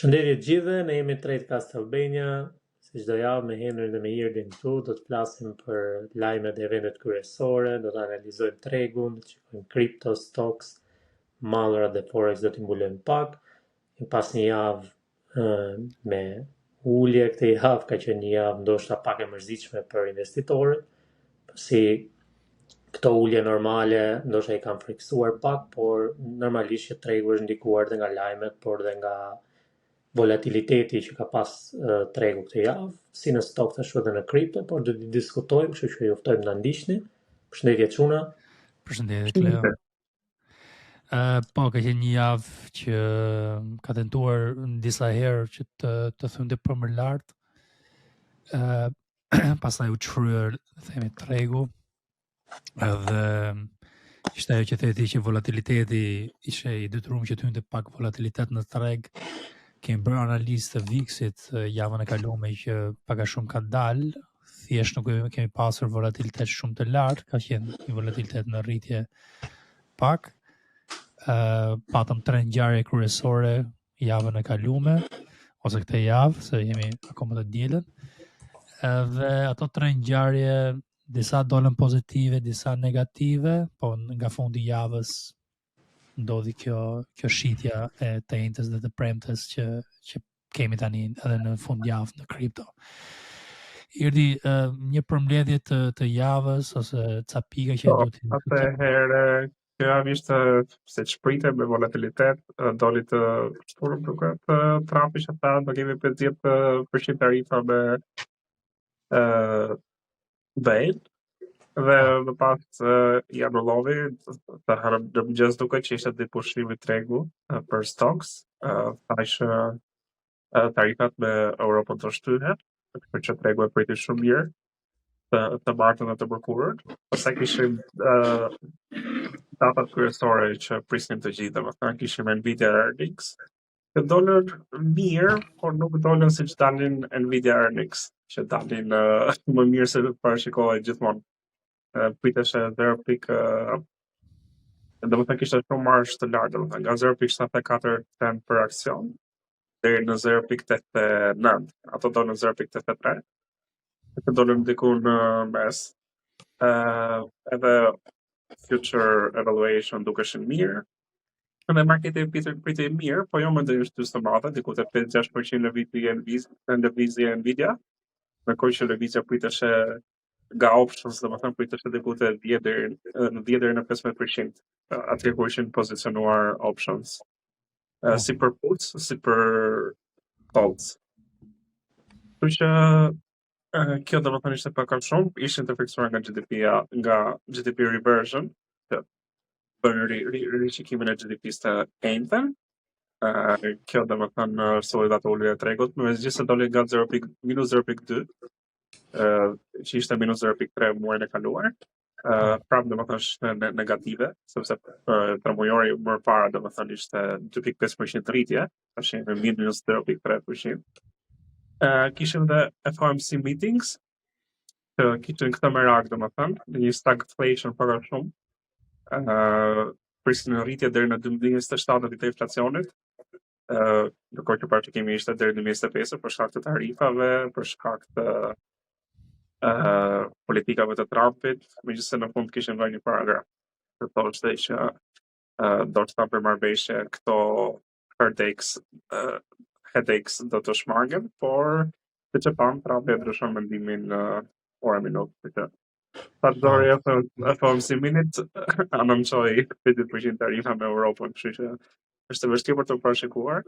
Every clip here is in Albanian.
Përshëndetje të gjithëve, ne jemi Trade Castlevania, si çdo javë me Henrin dhe me Irdin këtu, do të flasim për lajmet e eventet kryesore, do të analizojmë tregun, do të shikojmë crypto, stocks, mallrat dhe forex do t'i mbulojmë pak. Pas një javë me ulje këtë javë, ka qenë një javë ndoshta pak e mërzitshme për investitorët, si këto ulje normale ndoshta i kanë friksuar pak, por normalisht që tregu është ndikuar dhe nga lajmet, por dhe nga volatiliteti që ka pas tregu këtë javë, si në stock ashtu edhe në kripto, por do të diskutojmë, kështu që ju ftojmë na ndiqni. Përshëndetje çuna. Përshëndetje Kleo. Po, ka qenë një javë që ka tentuar në disa herë që të thynte për më lart. Pastaj u çryer, themi, tregu. Edhe ishte ajo që theti që volatiliteti ishte i detyruar që të hynte pak volatilitet në treg. Kemi bërë analizë të VIX-it javën e kaluar që pak a shumë ka dalë, thjesht nuk kemi pasur volatilitet shumë të lartë, ka qenë një volatilitet në rritje pak. Patëm 3 ngjarje kryesore javën e kaluar ose këtë javë, se jemi akoma të dielën. Dhe ato 3 ngjarje disa dolën pozitive, disa negative, po nga fundi i javës ndodhi kjo shitja e të njëjtës dhe të premtes që kemi tani edhe në fundjavë në kripto. Irdi, një përmbledhje të javës ose ca pika që duhet të atëherë kjo javë ishte se shprite me volatilitet, doli të shturur duket Trumpi që tha do kemi 50% tarifa me Bain. Dhe në pas i anullovi të harëm në mëngjes duke që ishte ditë pushtimi tregu për stocks, tha që tarifat me Europën të shtyhen, për që tregu e priti shumë mirë të martën dhe të mërkurën. Pastaj kishim datat kryesore që prisnim të gjithë, domethënë kishim Nvidia earnings, që dolën mirë, por nuk dolën siç dalin Nvidia earnings, që dalin më mirë se parashikohej gjithmonë. Pritesh 0.0 domethënë kishte shumë marsh të lartë, domethënë nga 0.74 cent për aksion deri në 0.89. Ato do në 0.83. Këtë dolën diku në mes. Edhe future evaluation dukeshin mirë. Dhe marketi pritej mirë, po jo më ndërshtyes të madhe, diku te 5-6% lëvizje Nvidia. Ndërkohë që lëvizja pritesh nga options, domethënë pritesh diku te 10 deri në 15%. Atje ku ishin pozicionuar options. Si për puts, si për calls. Kështu që kjo domethënë ishte pak a shumë, ishin të fiksuar nga GDP reversion, që bën rishikimin e GDP-s të enjten. Kjo domethënë soli data ulje e tregut, megjithëse doli nga -0.2, që ishte -0.3 muajin e kaluar. Prapë domethënë është negative, sepse tremujori më parë domethënë ishte 2.5% rritje, tash jemi -0.3%. Kishim dhe FOMC meetings, që kishin këtë merak domethënë, një stagflation pak a shumë. Prisin rritje deri në 12.27 të inflacionit. Ndërkohë që parashikimi ishte deri në 2025 për shkak të tarifave, për shkak të politikave të Trumpit, megjithëse në fund kishin vënë një paragraf që thoshte që do të ta përmarrëveshje këto headaches do të shmangen, por siç e pam Trumpi e ndryshon mendimin ora minutë. Pasdori FOMC minute anoncoi 50% tarifa me Europën, kështu që është vështirë për të parashikuar.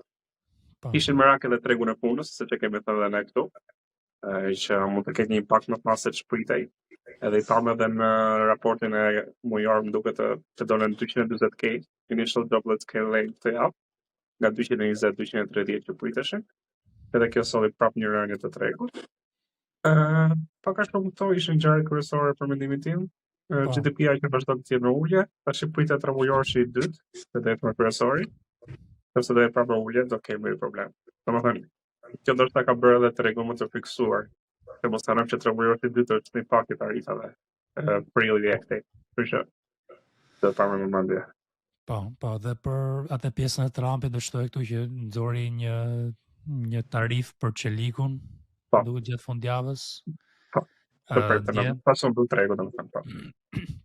Kishin merak edhe tregun e punës, siç e kemi thënë edhe ne këtu, që mund të ketë një impakt më të madh se ç'pritej. Edhe i thamë edhe në raportin e mujor më duket të dolen 240K initial doublet scale lane të javë, nga 220-230 që priteshin. Edhe kjo solli prapë një rënje të tregut. Pak a shumë këto ishin ngjarje kryesore për mendimin tim. GDP-ja që vazhdon të jetë në ulje, tash pritet tremujorshi i dytë, se do jetë më kryesori. Nëse do jetë prapë ulje, do kemi problem. Domethënë, kjo ndoshta ka bërë edhe tregun më të fiksuar. Se mos harrojmë që tremujorshi i dytë është impakti i tarifave për ilje e këtej. Kështu që do ta marrëm në mendje. Po, dhe për atë pjesën e Trumpit do shtoj këtu që nxori një një tarif për qelikun, Po. duket gjatë fundjavës. Po. Pas mbyll tregu domethënë po.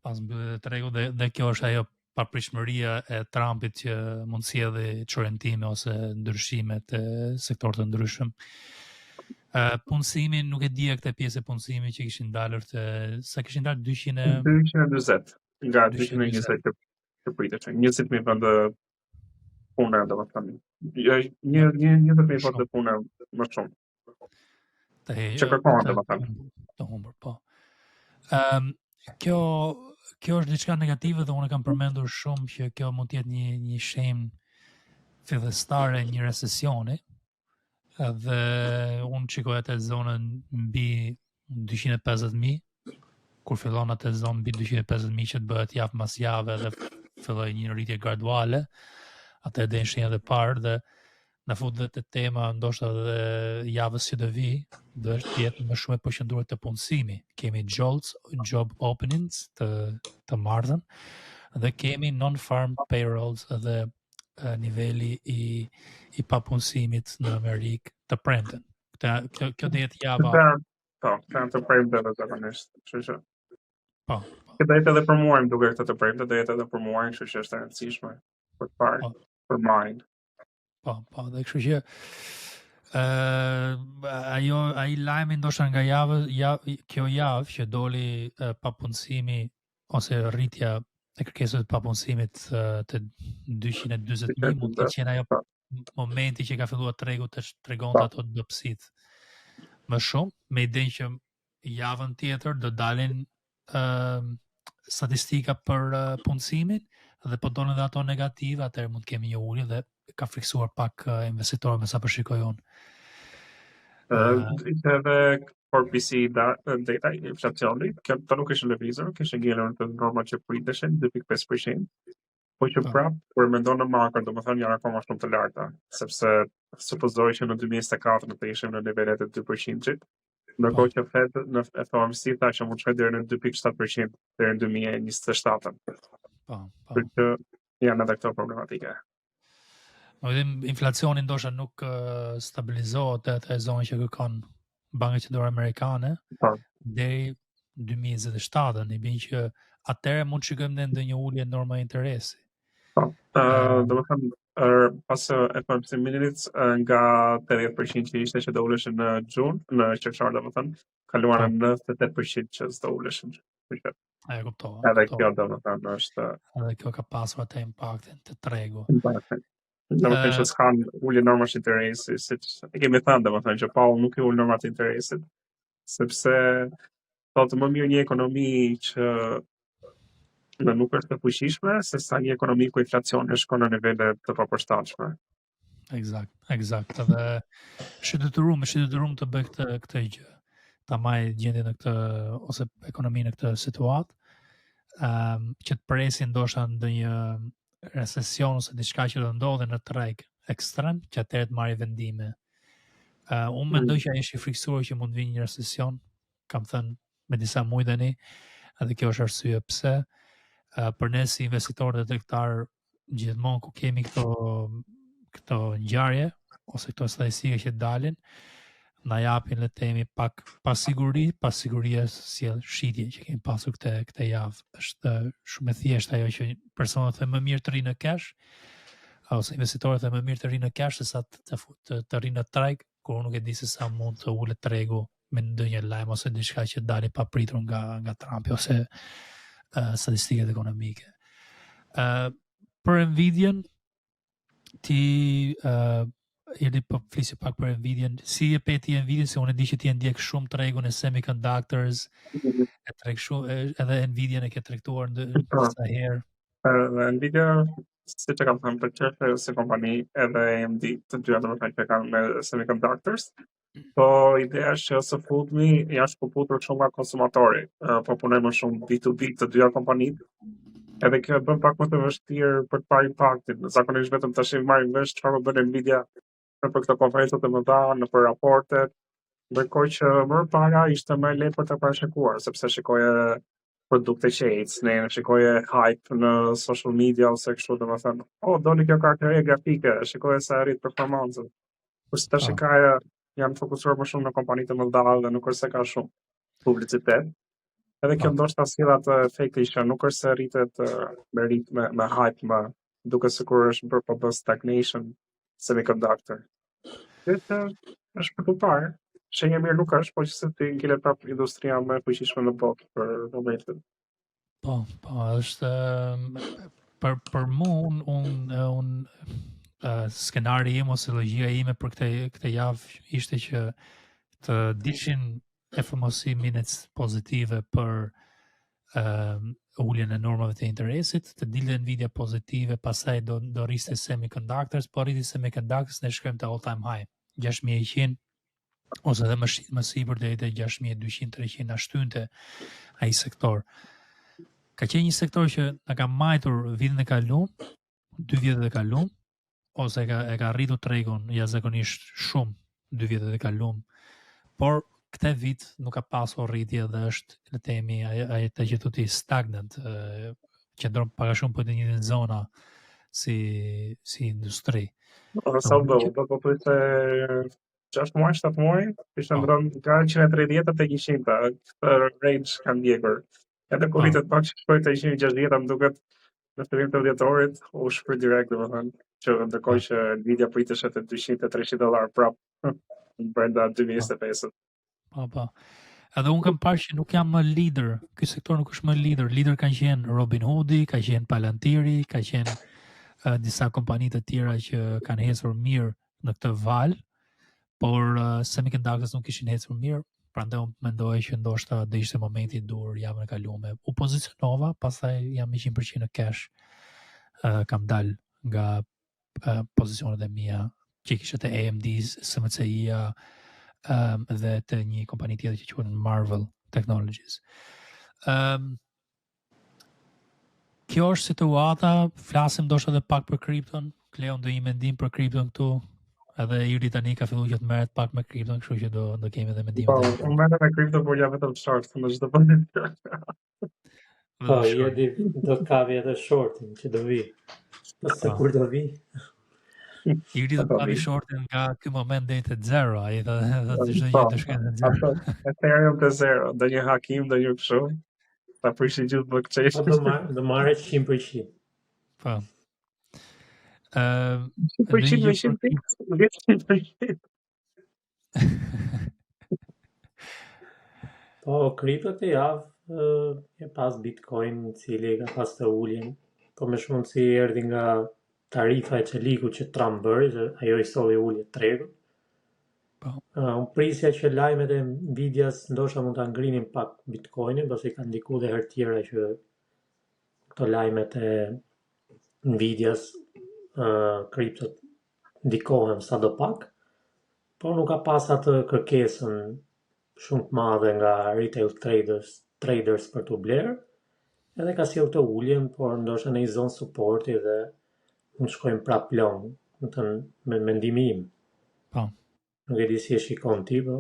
Pas mbyllet e tregu dhe kjo është ajo papritshmëria e Trumpit që mund sjellë çorëntime ose ndryshime të sektorëve të ndryshëm. Punësimi, nuk e dija këtë pjesë e punësimit që kishin dalur sa kishin dalë 240 nga 220 të pritëshme. 20.000 vende pune domethënë. Një vend të pune më shumë. Që kërkohen domethënë. Të humbur, po. Kjo është diçka negative dhe unë kam përmendur shumë që kjo mund të jetë një shenjë fillestare një recesioni. Dhe unë shikoj atë zonën mbi 250.000, kur fillon atë zonë mbi 250.000 që të bëhet javë mas jave dhe filloj një rritje graduale, atë edhe në shenja dhe parë dhe në fund dhe të tema ndoshta dhe javës që do vi, dhe është jetë më shumë e përqendruar te punësimi. Kemi job openings të martën dhe kemi non-farm payrolls dhe niveli i papunësimit në Amerikë të premten. Kjo do jetë java. Po, kanë të premte dhe zakonisht, kështu që. Po. Kjo do jetë edhe për muajin duke këtë të premte, do jetë edhe për muajin, kështu që është e rëndësishme për të parë, për majin. Po, dhe kështu që ai lajmi ndoshta nga kjo javë që doli papunësimi ose rritja e kërkesës të papunësimit të 240.000 mund të qenë ajo momenti që ka filluar tregu të tregonte ato dobësit më shumë, me idenë që javën tjetër do dalin statistika për punësimin dhe po dolën dhe ato negative, atëherë mund të kemi një ulje dhe ka friksuar pak investitorët me sa përshikoj unë. Ishte edhe PCE data inflacioni, këto nuk ishin lëvizur, kishin ngjelur të norma që priteshin 2.5%, po që prap kur mendon në makro, domethënë janë akoma shumë të larta, sepse supozoj që në 2024 në të ishim në nivelet e 2%, ndërkohë që Fed në FOMC tha që mund të shkojë deri në 2.7% deri në 2027. Për që janë edhe këto problematike. Inflacioni ndoshta nuk stabilizohet atë zonë që kërkon Banka Qendrore Amerikane deri 2027, i bën që atëherë mund të shikojmë ndonjë ulje norma interesi. Domethënë pas FOMC minutes nga 80% që ishte që do uleshin në gjun, në qershor domethënë, kaluan në 98% që do uleshin. E kuptova. Edhe kjo domethënë është edhe kjo ka pasur atë impaktin të tregu. Domethënë që s'kan ulje normash interesi, siç e kemi thënë domethënë që Paul nuk i ul normat interesit, sepse thotë më mirë një ekonomi që nuk është të fuqishme, se sa një ekonomi ku inflacioni shkon në nivele të papërshtatshme. Eksakt. Edhe shëdeturum të bëj këtë gjë. Ta marrë gjendjen në këtë ose ekonominë në këtë situatë, që të presin ndoshta ndonjë recesion ose diçka që do ndodhe në treg ekstrem, që atëherë të marrë vendime. Unë mendoj që ai është i friksuar që mund vinë një recesion, kam thënë me disa muaj tani, edhe kjo është arsye pse për ne si investitorë dhe tregtar gjithmonë ku kemi këto ngjarje ose këto statistika që dalin, na japin le të themi pak pasiguria sjell shitje që kemi pasur këtë javë. Është shumë e thjeshtë ajo që personat thënë më mirë të rinë në cash ose investitorët thënë më mirë të rinë në cash se sa të rinë në treg, kur nuk e di se sa mund të ulet tregu me ndonjë lajm ose diçka që dalin pa pritur nga Trumpi ose statistikat ekonomike. Për Nvidian ti jeni po flisi pak për Nvidian, si e peti Nvidian, se unë e di që ti e ndjek shumë tregun e semiconductors, e treg shumë, edhe Nvidian e ke tregtuar disa herë. Nvidia, siç e kam thënë për çfarë se kompani edhe AMD, të dyja domethënë që kanë me semiconductors, po ideja është që së fundmi janë shkëputur shumë nga konsumatori, po punojnë më shumë B2B të dyja kompanitë. Edhe kjo bën pak më të vështirë për të parë impaktin. Zakonisht vetëm tash marrim vesh çfarë bën Nvidia në për këto konferencat e mëdha, në për raportet, ndërkohë që më para ishte më lehtë për të parashikuar, sepse shikoje produkte që ecnin, shikoje hype në social media ose kështu domethënë, doli kjo karaktere grafike, shikoje sa rrit performancën. Kurse tash janë fokusuar më shumë në kompani të mëdha dhe nuk është se ka shumë publicitet. Edhe kjo ndoshta sjell atë efekti që nuk është se rritet me hype, më duket sikur është bërë po bën stagnation semiconductor. Këtë është për të parë. Shenja mirë nuk është, po që se ti ngjilet prap industria më e fuqishme në botë për momentin. Po, është për mua un skenari im ose logjika ime për këtë javë ishte që të dishin FMC minutes pozitive për uljen e normave të interesit, të dilë Nvidia pozitive, pastaj do rriste semiconductors, po rriti semiconductors ne shkojmë te all time high, 6100 ose edhe më sipër deri te 6200-300 ashtynte ai sektor. Ka qenë një sektor që na ka majtur vitin e kaluar, 2 vjetet e kaluar, ose e ka rritur tregun jashtëzakonisht shumë 2 vjetet e kaluar, por këtë vit nuk ka pasur rritje dhe është le të themi ai të që thotë stagnant, qëndron pak a shumë po të njëjtën zona si industri. Sa do të thotë 6 muaj, 7 muaj, ishte ndron nga 130 te 100, këtë range kanë ndjekur. Edhe kur rritet pak që shkoi te 160, më duket në fillim të dhjetorit u shpër direkt, domethënë, që ndërkohë që Nvidia priteshe te $200-300 prap brenda 2025-së. Po. Edhe unë kam parë që nuk jam më lider, ky sektor nuk është më lider. Lider kanë qenë Robinhoodi, ka qenë Palantir, ka qenë disa kompani të tjera që kanë ecur mirë në këtë val, por semiconductors nuk kishin ecur mirë, prandaj unë mendoj që ndoshta do ishte momenti i dur javën e kaluar. U pozicionova, pastaj jam 100% në cash. Kam dal nga pozicionet e mia që kishte te AMD, SMCI-a, dhe të një kompani tjetër që quhen Marvel Technologies. Kjo është situata, flasim ndoshta edhe pak për kripton. Kleon do një mendim për kripton këtu? Edhe Iri tani ka filluar që të merret pak me kripton, kështu që do kemi edhe mendime. Po, unë merrem me kripto por jam vetëm short në çdo moment. Po, jedi do të kavi edhe shortin që do vi. Pastaj kur do vi? Iri do të kavi shortin nga ky moment deri te 0, ai do të çdo gjë të shkëndë në 0. Ethereum te 0, do një hakim, do një kështu. Ta prishin gjithë blockchain. Do marrë 100%. Po. 100%. Po, kripto të javë e pas Bitcoin, cili ka pas të uljen, po me shumë si erdhi nga tarifa e qeliku që Trump bëri, që ajo i solli ulje tregut. Unë prisja që lajmet e Nvidias ndoshta mund ta ngrinin pak Bitcoinin, pasi kanë ndikuar dhe herë tjera që këto lajmet e Nvidias kriptot ndikohen sa do pak, por nuk ka pas atë kërkesën shumë të madhe nga retail traders për të blerë, edhe ka sjellë të uljen, por ndoshta në një zonë supporti dhe mund shkojmë prap long, me mendimin im. Po. Nuk e di si e shikon ti, po.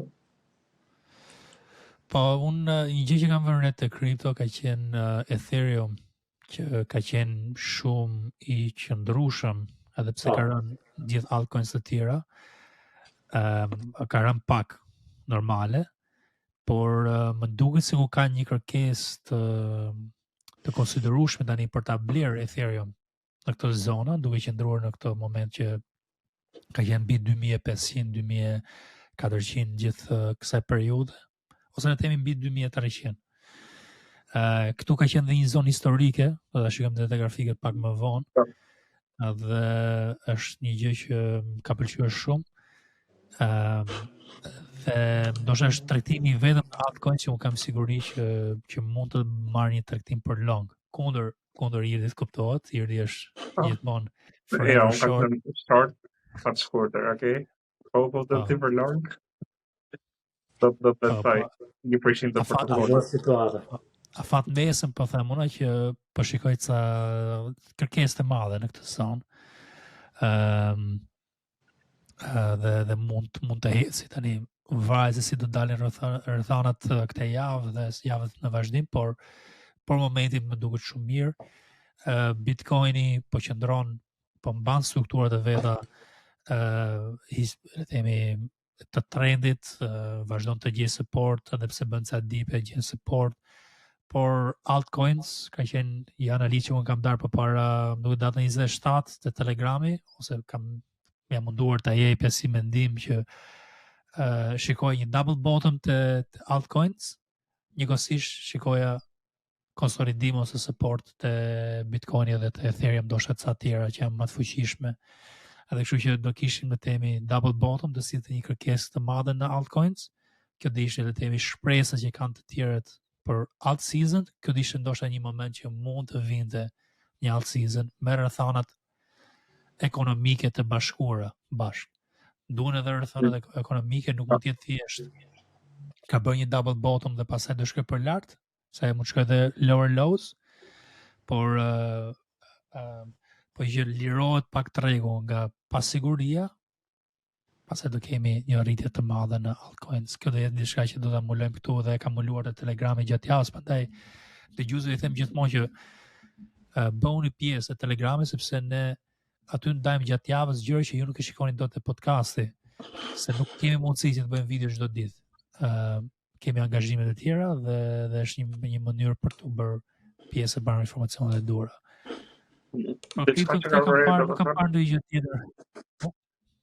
Po, unë një gjë që kam vënë re te kripto ka qenë Ethereum, që ka qenë shumë i qëndrueshëm, edhe pse ka rënë gjithë altcoins të tjera, ka rënë pak normale, por më duket sikur ka një kërkesë të konsiderueshme tani për ta blerë Ethereum në këtë zonë, duke qëndruar në këtë moment që ka qenë mbi 2500, 2400 gjithë kësaj periudhe, ose ne themi mbi 2300. Këtu ka qenë dhe një zonë historike, do ta shikojmë dhe grafiket pak më vonë. Dhe është një gjë që ka pëlqyer shumë. Dhe ndoshta është tregtimi vetëm në altcoin që unë kam siguri që mund të marrë një tregtim për long. Kundër Irdit kuptohet, Irdi është gjithmonë forever short. Short, sa të shkurtër, okay? Po të ti për long. Do të thaj 1% të portofolio situata. A fat mesëm po them unë që po shikoj ca kërkesë të madhe në këtë zonë. Dhe mund të heci tani varet se si do dalin rrethanat këtë javë dhe javët në vazhdim, por momentin më duket shumë mirë. Bitcoini po qëndron, po mban strukturat e veta le themi të trendit, vazhdon të gjejë support, edhe pse bën ca dipe, gjen support. Por altcoins ka qenë një analizë që unë kam darë përpara nuk datën 27 të Telegrami, ose jam munduar ta jepja si mendim që shikoj një double bottom të altcoins, njëkohësisht shikoja konsolidim ose support të Bitcoini dhe të Ethereum, ndoshta ca tjera që janë më të fuqishme. Edhe kështu që do kishim le themi double bottom, do sillte një kërkesë të madhe në altcoins. Kjo do ishte le themi shpresa që kanë të tjerët për alt season. Kjo do ishte ndoshta një moment që mund të vinte një alt season me rrethanat ekonomike të bashkuara bashkë. Duhen edhe rrethanat ekonomike, nuk mund të jetë thjesht ka bërë një double bottom dhe pastaj do shkoj për lart, sa e mund të shkoj edhe lower lows, por po që lirohet pak tregu nga pasiguria, pastaj do kemi një rritje të madhe në altcoins. Kjo do jetë diçka që do ta mulojmë këtu dhe e kam muluar te Telegrami gjatë javës, prandaj dëgjuesve i them gjithmonë që bëuni pjesë e Telegramit, sepse ne aty ndajmë gjatë javës gjëra që ju nuk e shikoni dot te podcasti, se nuk kemi mundësi që të bëjmë video çdo ditë. Kemi angazhime të tjera dhe është një mënyrë për të bërë pjesë e barë informacionet e dura. Por kripto të kam parë ndonjë gjë tjetër.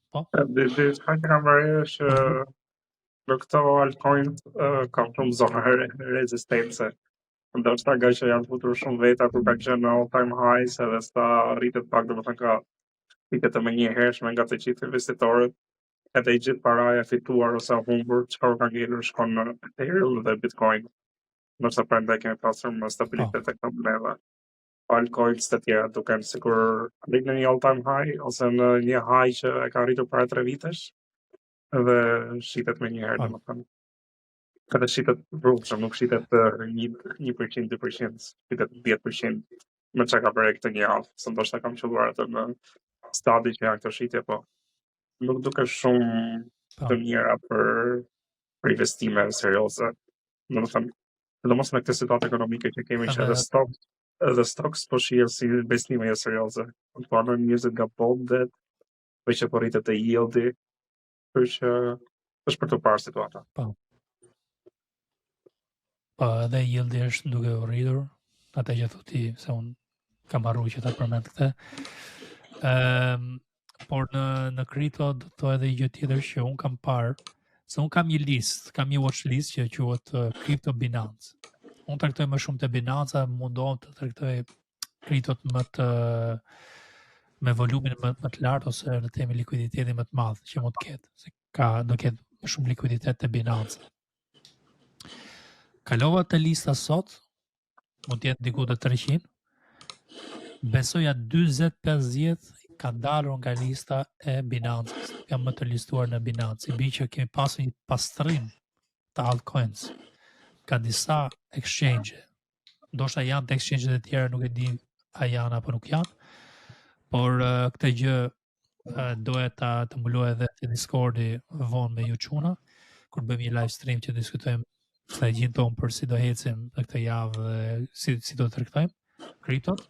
Po? Diçka që kam bërë është në këto altcoin kam shumë zona rezistence. Ndoshta nga që janë futur shumë veta kur ka qenë në all time highs edhe sta rritet pak, domethënë ka rritet të menjëhershme nga të gjithë investitorët. Edhe i gjithë paraja fituar ose humbur, çfarë ka ngelur shkon në Ethereum dhe Bitcoin. Ndoshta prandaj kemi pasur më stabilitet tek këto monedha. Altcoins të tjera duken sikur arrin në një all time high ose në një high që e ka arritur para 3 vitesh dhe shitet me një herë, domethënë. Kada shitet rrugshëm, nuk shitet 1%, 2%, shitet 10%. Me çka ka bërë këtë një javë, se ndoshta kam qelluar atë në stadi që janë këto shitje, po nuk duke shumë të mira për investime serioze. Domethënë, sidomos në këtë situatë ekonomike që kemi që edhe stocks po shihen si investime jo serioze. Po në njerëzit nga bondet, po që po rritet e yieldi, për që është për të parë situata. Po, edhe yieldi është duke u rritur, atë që thotë se unë kam harruar që ta përmend këtë. Por në kripto do të edhe gjë tjetër që unë kam parë, se unë kam një listë, kam një watch list që quhet Crypto Binance. Unë traktoj më shumë të Binance, mundohem të traktoj kriptot me volumin më të lartë ose në temi likuiditetin më të madh që mund të ketë, se do ketë më shumë likuiditet te Binance. Kalova të lista sot, mund të jetë diku te 300. Besoja 40-50 ka dalur nga lista e Binance. Jam më të listuar në Binance. I bi që kemi pasur një pastrim të altcoins ka disa exchange. Ndoshta janë të exchange e tjera, nuk e di a janë apo nuk janë. Por këtë gjë doja të mbuloj edhe te Discordi vonë me ju çuna, kur bëjmë një live stream që diskutojmë strategjin tonë për si do ecim në këtë javë dhe si do të trajtojmë kriptot.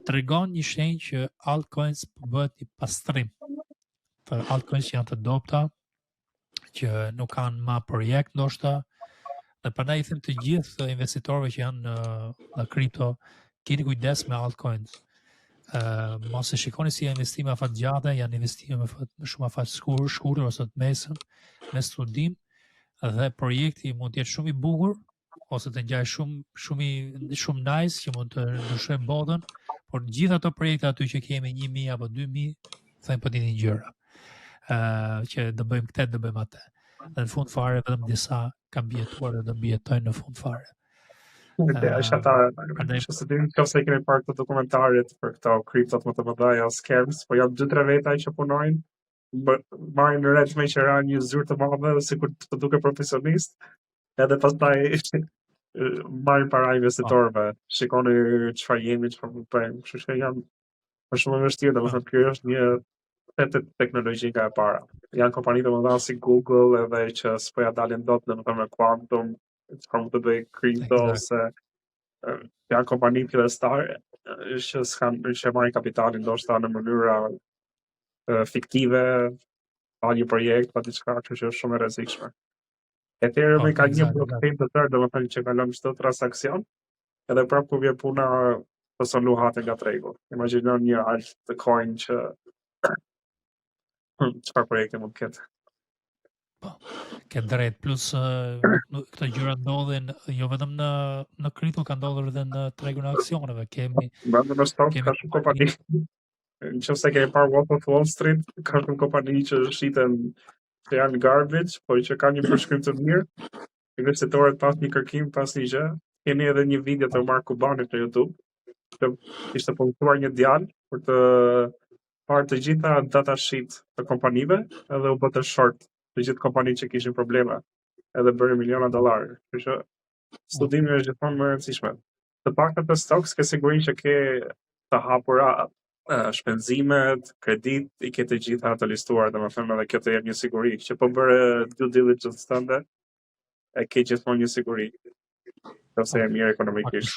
Tregon një shenjë që altcoins po bëhet një pastrim. Të altcoins që janë të dobta, që nuk kanë më projekt ndoshta, dhe prandaj i them të gjithë investitorëve që janë në kripto, keni kujdes me altcoins. Mos e shikoni si investime afat gjata, janë investime më shumë afat shkurtër ose të mesëm, me studim, dhe projekti mund të jetë shumë i bukur ose të ngjajë shumë nice që mund të ndryshojë botën, por gjithë ato projekte aty që kemi 1000 apo 2000, thënë po dini gjëra. Që do bëjmë këtë, do bëjmë atë. Dhe në fund fare vetëm disa kanë mbijetuar dhe do mbijetojnë në fund fare. Është ata, se din nëse keni parë këto dokumentaret për këto kriptot më të mëdha, scams, po janë 2-3 veta që punojnë, marrin në rreth me qëra një zyrë të madhe dhe sikur të duke profesionist, edhe pastaj marrin para investitorëve, shikoni çfarë jemi, çfarë bëjmë, kështu që janë më shumë vështirë, domethënë kjo është një teknologji nga e para. Janë kompani të mëdha si Google edhe që s'po ja dalin dot domethënë me quantum, çfarë mund të bëjë kripto ose janë kompani fillestare që marrin kapitalin ndoshta në mënyra fiktive, pa një projekt, pa diçka, kështu që është shumë e rrezikshme. Ethereum ka një blockchain të tërë, domethënë që kalon çdo transaksion, edhe prapë kur vjen puna po solu hate nga tregu. Imagjinon një altcoin që çfarë projekte mund të ketë. Po, ke drejt, plus këto gjëra ndodhin jo vetëm në kripto, ka ndodhur edhe në tregun e aksioneve. Kemi në stock ka shumë kompani. Nëse ke parë Wolf of Wall Street, ka shumë kompani që shiten që janë garbage, po që kanë një përshkrim të mirë. Investitorët pas një kërkim, pas një gjë. Kemi edhe një video të Mark Cubanit në YouTube, që ishte publikuar një djalë për të parë të gjitha data sheet të kompanive, edhe u bë short të gjithë kompanitë që kishin probleme, edhe bëri miliona dollarë. Kështu që studimi është gjithmonë më e rëndësishme. Të paktën të stocks ke sigurinë që ke të hapura shpenzimet, kredit, i ke të gjitha të listuar, domethënë edhe kjo të jep një siguri që po bëre due diligence tënde, e ke gjithmonë një siguri. Nëse e mirë ekonomikisht.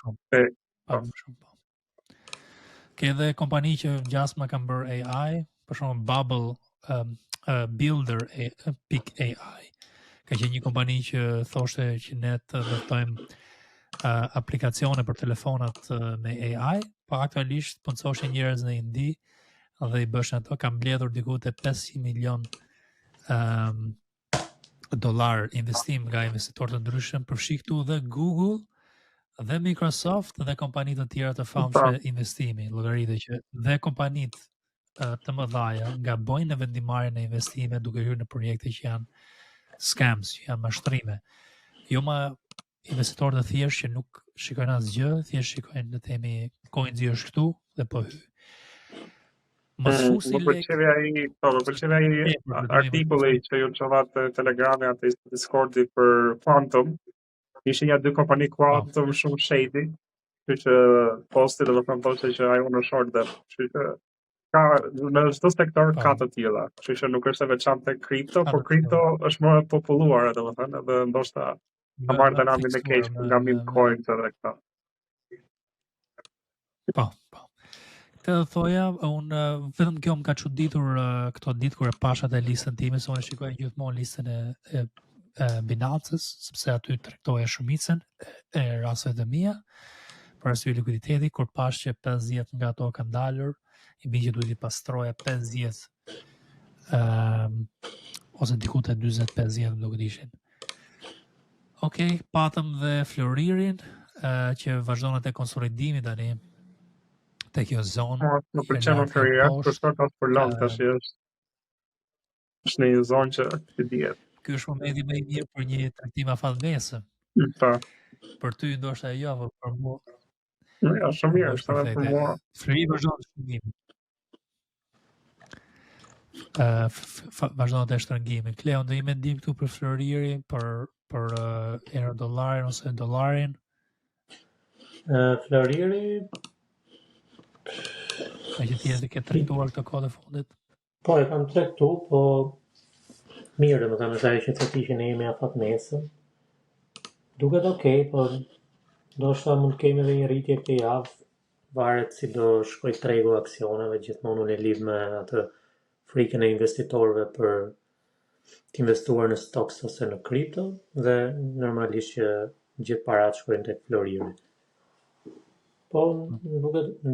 Ke edhe kompani që gjasma kanë bërë AI, për shembull Bubble Builder.ai. Ka qenë një kompani që thoshte që ne të ndërtojmë aplikacione për telefonat me AI, po aktualisht punësoshin njerëz në Indi dhe i bëshin ato, kanë mbledhur diku te 500 milion dollar investim nga investitorë të ndryshëm, përfshi këtu dhe Google dhe Microsoft dhe kompanitë të tjera të famshme investimi, llogaritë që dhe kompanitë të mëdhaja gabojnë në vendimarrjen e investimeve duke hyrë në projekte që janë scams, që janë mashtrime. Jo më investitorë të thjeshtë që nuk shikojnë asgjë, thjesht shikojnë në temi coins është këtu dhe po hy. Më pëlqeve ai artikulli që ju çova te Telegrami atë Discordi për Quantum. Ishin ja dy kompani Quantum shumë shady, kështu që posti do të thonë që ai unë short dhe kështu që ka në çdo sektor ka të tilla. Kështu që nuk është e veçantë tek kripto, por kripto është më e populluar, domethënë, edhe ndoshta ka marrë dynaminë e keq nga meme coins edhe këto. Po. Të thoja, unë vetëm kjo më ka çuditur këto ditë kur e pasha te listën time, se unë shikoj gjithmonë listën e Binance-s, sepse aty tregtoja shumicën e rasteve të mia për arsye likuiditeti, kur pash që 50 nga ato kanë dalur, i bën që duhet i pastroja 50 ose diku te 40-50 nuk ishin. Okej, patëm dhe Floririn që vazhdon te konsolidimi tani te kjo zonë. Më pëlqen Floria, kushton për long tash është në një zonë që ti dihet. Ky është momenti më i mirë për një trajtim afallmesë. Po. Për ty ndoshta jo, por për mua. Ja, shumë mirë, është edhe për mua. Flori vazhdon shtrëngimin. Vazhdon të shtrëngimin. Kleo, do i mendim këtu për Floririn, për euro-dollarin ose dollarin? Floriri me që ti e ke tregtuar këtë kohë të fundit? Po, e kam tregtu, po mirë, domethënë është ajo që thotë që ne jemi afatmesëm. Duket okay, po ndoshta mund të kemi edhe një rritje këtë javë, varet si do shkoj tregu aksioneve, gjithmonë unë e lidh me atë frikën e investitorëve për të investuar në stocks ose në kripto dhe normalisht që gjithë parat shkojnë tek Floriri. Po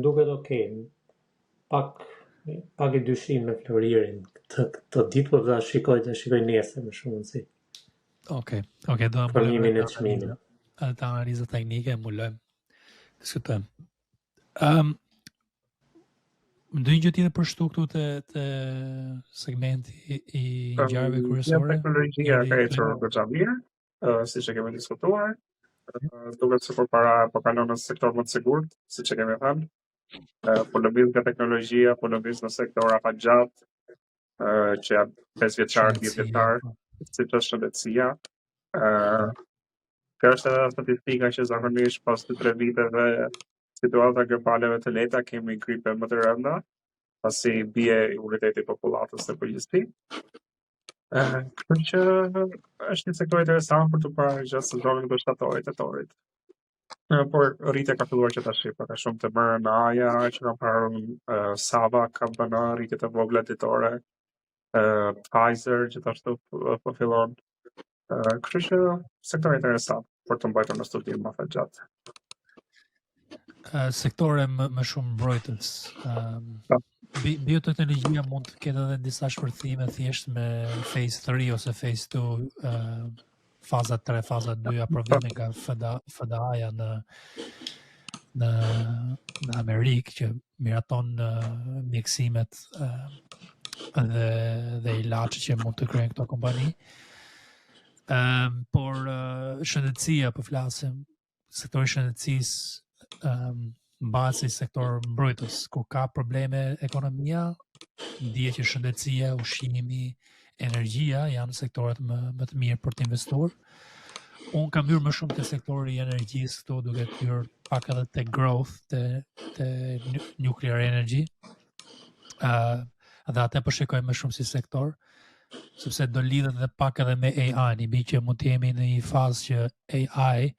duket okay. Pak i dyshim me Floririn të ditë, po ta shikoj nesër më shumë si. Okej, do të bëjmë një çmim. Atë analizë teknike e mulojmë. Diskutojmë. Ndonjë gjë tjetër për shtu këtu te segmenti i ngjarjeve kryesore? Teknologjia ka ecur goxha mirë, siç e kemi diskutuar. Duket se përpara po kalon në sektor më të sigurt, siç e kemi thënë. Po lëviz nga teknologjia, po lëviz në sektor afatgjat, që janë 5 vjeçar, 10 vjeçar, siç është shëndetësia. Kjo është edhe statistika që zakonisht pas 2-3 viteve situata globale të lehta kemi gripe më të rënda, pasi bie imuniteti i popullatës në përgjithësi. Kështu që është një sektor interesant për të parë gjatë sezonit të shtatorit, tetorit. Por rritja ka filluar që tash, për ka shumë të mërë në Aja, që ka parë Saba ka bënë rritje të vogla ditore, Pfizer gjithashtu po fillon. Kështu që sektor interesant për të mbajtur në studim më të gjatë. Sektore më shumë mbrojtës. Bioteknologjia mund të ketë edhe disa shpërthime thjesht me phase 3 ose phase 2, faza 3, faza 2, aprovimi nga FDA-ja në Amerikë, që miraton mjeksimet dhe ilaçe që mund të kryen këto kompani. Por shëndetësia, po flasim, sektori shëndetësisë mbahet si sektor mbrojtës, ku ka probleme ekonomia, ndihet që shëndetësia, ushqimi, energjia janë sektoret më të mirë për të investuar. Unë kam hyrë më shumë te sektori i energjisë këtu, duke hyrë pak edhe te growth, te nuclear energy. Dhe atë po shikoj më shumë si sektor, sepse do lidhet edhe pak edhe me AI, i bi që mund të jemi në një fazë që AI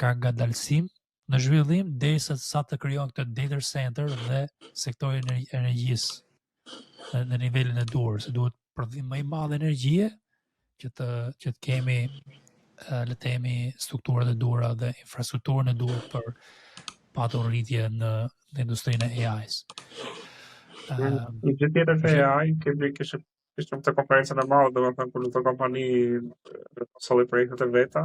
ka ngadalësim në zhvillim derisa sa të krijon këtë data center dhe sektori i energjisë në nivelin e duhur, se duhet prodhim më i madh energjie që të kemi le të themi strukturat e duhura dhe infrastrukturën e duhur për patur rritje në industrinë e AI-s. Një gjë tjetër te AI, kishte këtë konferencën e madhe, domethënë kur këto kompani solli projektet e veta,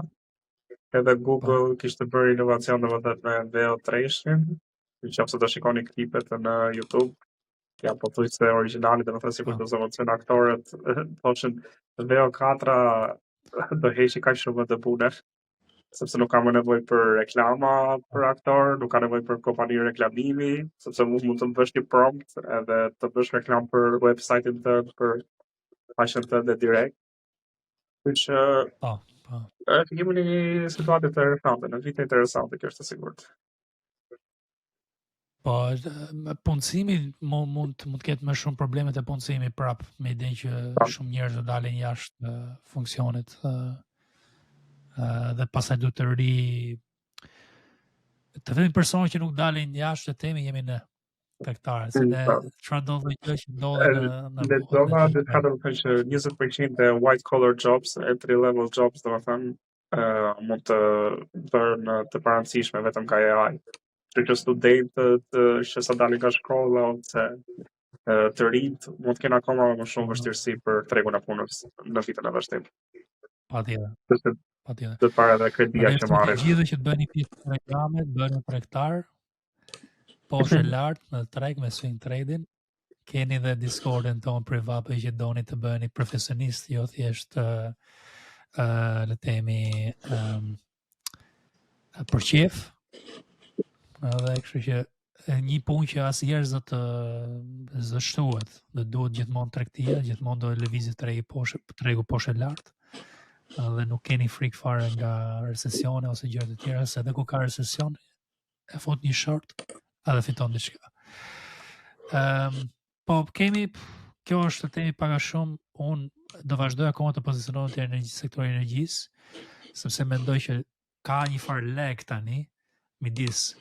edhe Google kishte bërë inovacion domethënë me VO3-shin, nëse do shikoni klipet në YouTube, janë pothuajse origjinale, domethënë sikur do zonë aktorët thoshin VO4 do heqi kaq shumë të punësh, sepse nuk ka më nevojë për reklama për aktor, nuk ka nevojë për kompani reklamimi, sepse mund të bësh një prompt edhe të bësh reklam për website-in tënd, për faqen tënde direkt. Kështu që kemi një situatë interesante, në vite interesante kjo është e sigurt. Po, punësimi mund të ketë më shumë probleme te punësimi prap, me idenë që shumë njerëz do dalin jashtë funksionit dhe pastaj duhet të vetëm personat që nuk dalin jashtë të temi jemi ne tregtarë, se çfarë do të thotë që ndodhen në Lexova diçka do të thonë që 20% e white collar jobs, entry level jobs, domethënë mund të bërë të parancishme vetëm nga AI. Që studentët që sa dalin nga shkolla ose të rinjt mund të kenë akoma më shumë vështirësi për tregun e punës në vitin e vazhdim. Patjetër. Të para edhe kredia që marrin. Gjithë që të bëni pjesë të reklame, të bëni tregtar, poshtë lart në treg me swing trading. Keni dhe Discordin ton privat për që doni të bëni profesionist, jo thjesht le të themi për qef. Edhe kështu që një punë që asnjëherë s'do shtohet, dhe duhet gjithmonë tregtia, gjithmonë do lëvizet tregu poshtë lart. Dhe nuk keni frikë fare nga recesione ose gjëra të tjera, se edhe ku ka recesion e fut një short edhe fiton diçka. Po kemi, kjo është të temi pak a shumë, unë do vazhdoj akoma të pozicionohem te sektori i energjisë, sepse mendoj që ka një farë lek tani midis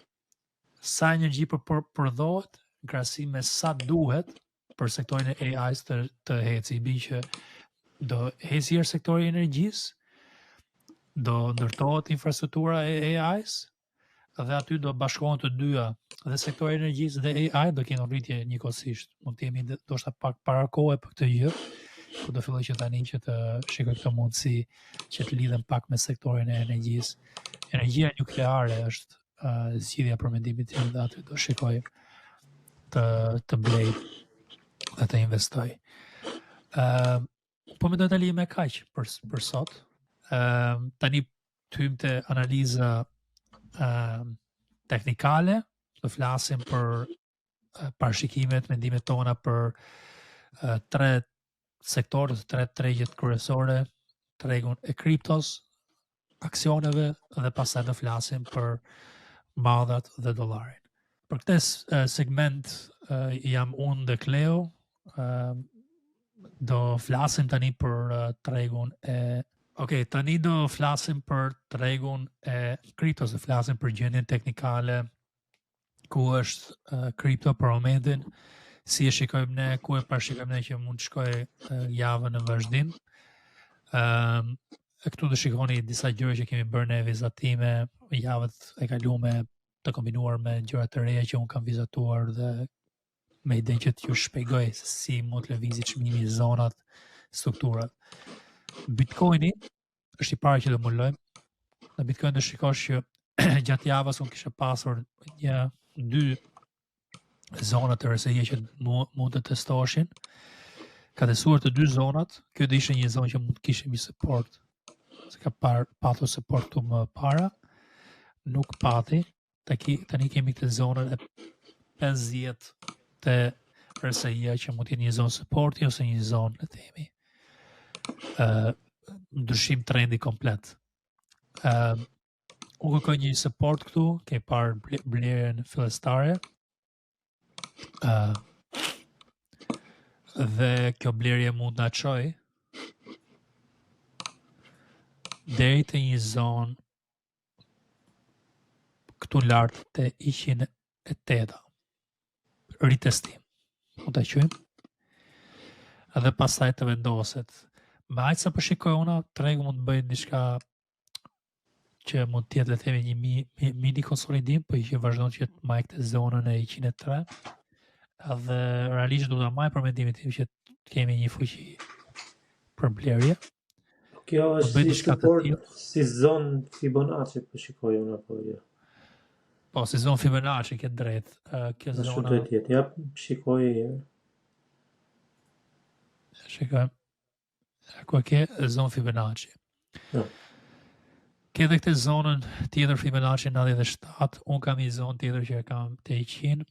sa energji prodhohet në krahasim me sa duhet për sektorin e AI-s të heci, bi që do hecë sektori i energjisë, do ndërtohet infrastruktura e AI-s, dhe aty do bashkohen të dyja, dhe sektori i energjisë dhe AI do kenë rritje njëkohësisht. Mund të jemi ndoshta pak para kohe për këtë gjë, por do filloj që tani që të shikoj këtë mundësi që të lidhem pak me sektorin e energjisë. Energjia nukleare është zgjidhja për mendimin tim, dhe aty do shikoj të blej dhe të investoj. Po me do të lijem e kaq për sot. Tani të hyjmë te analiza teknikale, do flasim për parashikimet, mendimet tona për tre sektorët, tre tregjet kryesore, tregun e kriptos, aksioneve, dhe pastaj do flasim për madhat dhe dollarin. Për këtë segment jam unë dhe Cleo. Do flasim tani për tregun e Okej, tani do flasim për tregun e kriptos, do flasim për gjendjen teknikale, ku është kripto për momentin, si e shikojmë ne, ku e parashikojmë ne që mund të shkojë javën në vazhdim. Këtu do shikoni disa gjëra që kemi bërë ne vizatime javët e kaluame, të kombinuar me gjëra të reja që unë kam vizatuar dhe me idenë që t'ju shpjegoj se si mund të lëvizit çmimi, zonat, strukturat. Bitcoini është i pari që do mullojmë. Në Bitcoin do shikosh që gjatë javës unë kisha pasur 2 zonat të RSI që mund të testoheshin. Ka testuar të 2 zonat, kjo do ishte një zonë që mund të kishte një support. Se ka patur support këtu më para, nuk pati. Tani kemi këtë zonën e 50 të RSI që mund të jetë një zonë supporti ose një zonë, le të themi, ndryshim trendi komplet. Unë kërkoj një support këtu, ke parë blerjen fillestare, dhe kjo blerje mund na çojë deri te një zonë këtu lart te 108. Ritestim. Mund ta quajmë. Edhe pastaj të vendoset. Me aq sa po shikoj unë, tregu mund të bëjë diçka që mund të jetë, le të themi, një mini konsolidim, po që vazhdon që të marrë këtë zonën e 103. Edhe realisht do ta marr për mendimin tim që kemi një fuqi për blerje. Kjo është si support, si zonë Fibonacci, po shikoj unë apo jo. Po, si zonë Fibonacci, ke drejt. Kjo zona... Ashtu duhet jetë. Ja, shikoj... Shikoj. Ku ke zonë Fibonacci. No. Ke dhe këtë zonën tjetër Fibonacci 97, unë kam një zonë tjetër që kam të 100.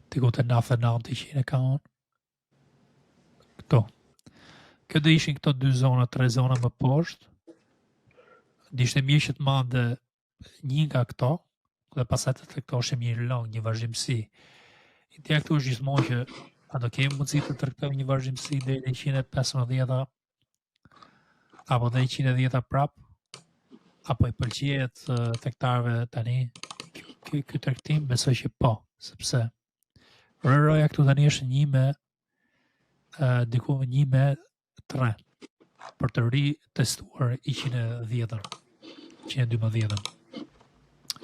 Të ku të 99 të 100 e kam unë. Këto. Kjo dhe ishin këto 2 zona, 3 zona më poshtë. Dishte mirë që të mande një nga këto, dhe pasaj të tregtoshim një long, një vazhdimsi. Ideja këtu është gjithmonë që a do kemi mundësi të tregtojmë një vazhdimsi deri në 115 apo dhe 110 prap, apo i pëlqejet tregtarëve tani ky tregtim, besoj që po, sepse RR-ja këtu tani është 1 me diku 1 me 3 për të ritestuar 110-ën. 112-ën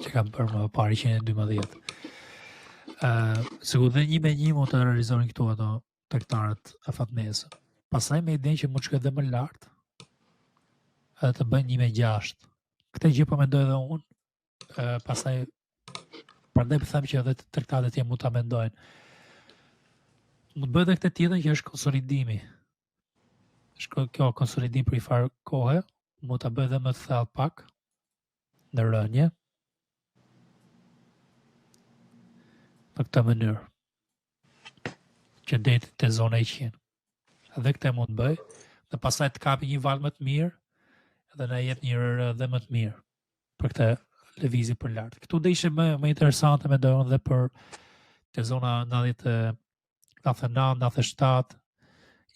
që kam bërë më parë 112. Sigur dhe 1 me 1 mund të realizonin këtu ato tregtarët e fatnesë. Pastaj me idenë që mund të shkojë edhe më lart, edhe të bëjnë 1 me 6. Këtë gjë po mendoj edhe unë. Pastaj prandaj them që edhe tregtarët e tjerë mund ta mendojnë. Mund të bëjë edhe këtë tjetër që është konsolidimi. Kjo konsolidim për i farë kohë, mund ta bëjë edhe më të thellë pak në rënje. Në këtë mënyrë. Që deri te zona 100. Edhe këtë mund të bëj, dhe pastaj të kapi një valë më të mirë, dhe na jep një rërë edhe më të mirë për këtë lëvizje për lart. Këtu do ishte më interesante mendoj unë dhe për te zona 90, 99, 97,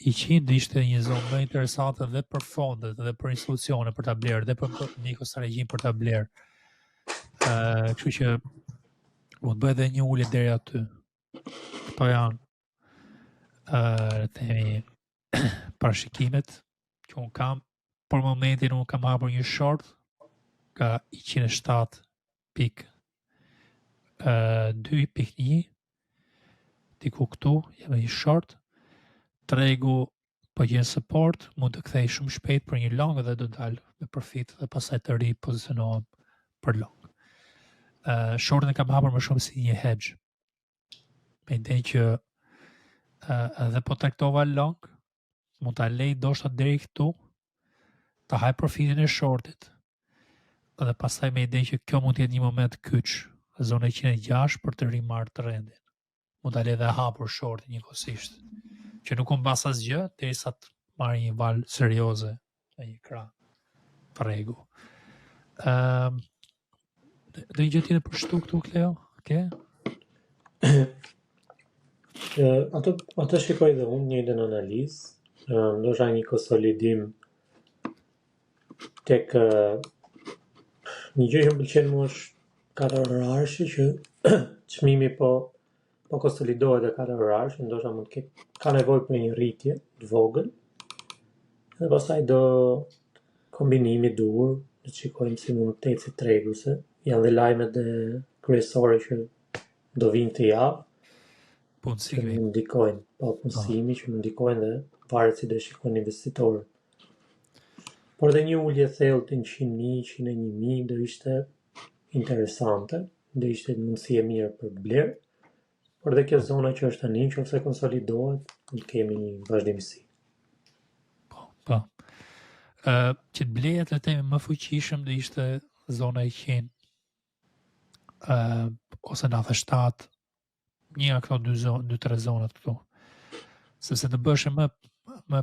100 ishte një zonë më interesante dhe për fondet, dhe për institucione për ta blerë, dhe për mikrostrategjin për ta blerë. Kështu që mund bëj edhe një ulje deri aty. Këto janë themi parashikimet që unë kam. Për momentin unë kam hapur një short ka 107.2.1 diku këtu, jam një short. Tregu po gjen support, mund të kthej shumë shpejt për një long dhe do dalë me profit dhe pastaj të ripozicionohem për long. Shortin e kam hapur më shumë si një hedge. Me idenë që edhe po tregtova long, mund ta lej ndoshta deri këtu, ta haj profitin e shortit. Dhe pastaj me idenë që kjo mund të jetë një moment kyç, zona 106 për të rimarrë trendin. Mund ta lej dhe hapur shortin njëkohësisht. Që nuk unë bas asgjë, derisa të marrë një valë serioze në një krah tregu. Do një gjë tjetër për shtu këtu, Kleo? Okay? Atë shikoj dhe unë njëjtën analizë, ndoshta një konsolidim tek një gjë që më pëlqen mua është 4 orarëshi që çmimi po konsolidohet e 4 orarëshi, ndoshta mund të ka nevojë për një rritje të vogël. Dhe pastaj do kombinimi dur, do të shikojmë si mund të ecë tregu se janë dhe lajmet e kryesore që do vinë këtë javë. Punësimi. Që më ndikojnë, punësimi që më ndikojnë dhe varet si do shikojnë investitorët. Por dhe një ulje thellë të 100.000, 101.000 do ishte interesante, do ishte mundësi e mirë për blerë, por dhe kjo zona që është tani, nëse konsolidohet, mund kemi një vazhdimsi. Po. Që të blejet e temi më fuqishëm dhe ishte zona e 100, ose 97, një nga këto 2-3 zonat këtu. Sepse të bëshe më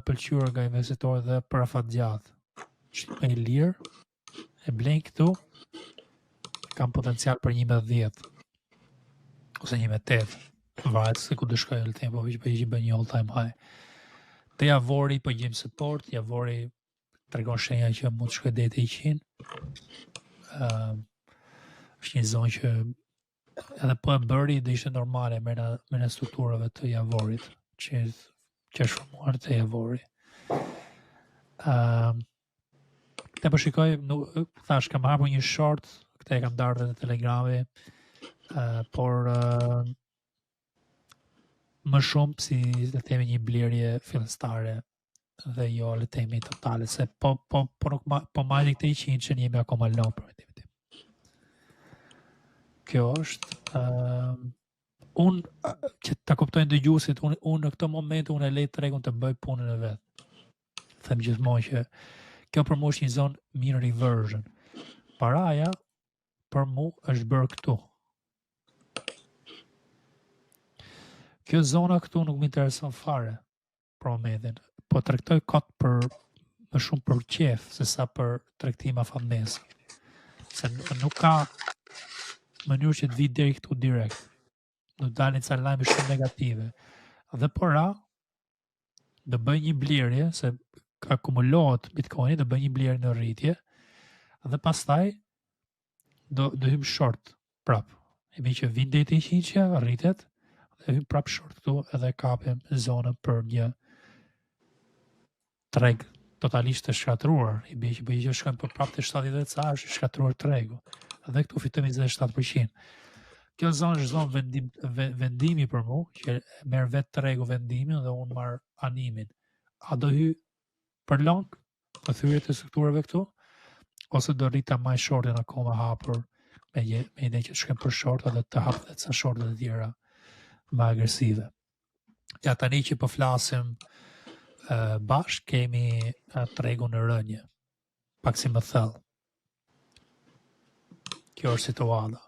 pëlqyer nga investitorët dhe për afat gjatë. Që me i lirë, e blenjë këtu, kam potencial për 11-10, ose 11-8, varet se ku dëshkoj e tempo, që për i bën një all time high. Të javori për gjim support, javori tregon shenja që mund të shkoj deri te 100. Është një zonë që edhe po e bëri dhe ishte normale me në strukturave të javorit që është formuar të javori. Këte po shikoj, thash kam hapur një short, këte e kam darë dhe në Telegrami, por më shumë si le themi një blerje fillestare dhe jo le themi totale, se po majtë këte 100 që jemi akoma low për vendimit. Kjo është unë që ta kuptojnë dëgjuesit, unë në këtë moment unë e lej tregun të bëj punën e vet. Them gjithmonë që kjo për mua është një zonë mean reversion. Paraja për mua është bërë këtu. Kjo zona këtu nuk më intereson fare për momentin, po tregtoj kot për më shumë për qef se sa për tregtim afatmesi. Se nuk ka mënyrë që të vi deri këtu direkt. Do të dalin ca lajme shumë negative. Dhe pora do bëj një blerje se akumulohet Bitcoini, do bëj një blerje në rritje dhe pastaj do hym short prap. E mi që vin deri te 100 rritet dhe hym prap short këtu edhe kapim zonën për një treg totalisht të shkatruar. I bie që shkojmë për prap të 70 ca, është shkatruar tregu. Dhe këtu fitojmë 27%. Kjo zonë është zonë vendimi për mu, që merr vetë tregu vendimin dhe unë marr animin. A do hy për long, në thyrjet e strukturave këtu, ose do rrita maj shortin akoma hapur me ide që të shkem për short dhe të hap dhe ca shortet e tjera më agresive. Ja tani që po flasim bashkë kemi tregun në rënje, pak si më thellë. Kjo është situata.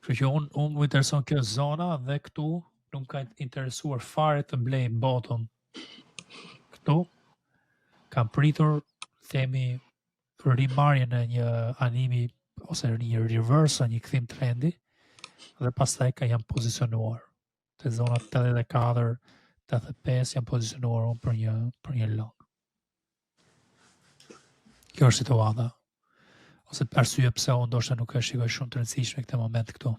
Kështu që unë më intereson kjo zona dhe këtu nuk ka interesuar fare të blej bottom. Këtu kam pritur themi rimarrje në një animi ose një reverse, një kthim trendi dhe pastaj jam pozicionuar. Te zona 84, 85 jam pozicionuar unë për një long. Kjo është situata. Ose arsye pse unë ndoshta nuk e shikoj shumë të rëndësishme këtë moment këtu.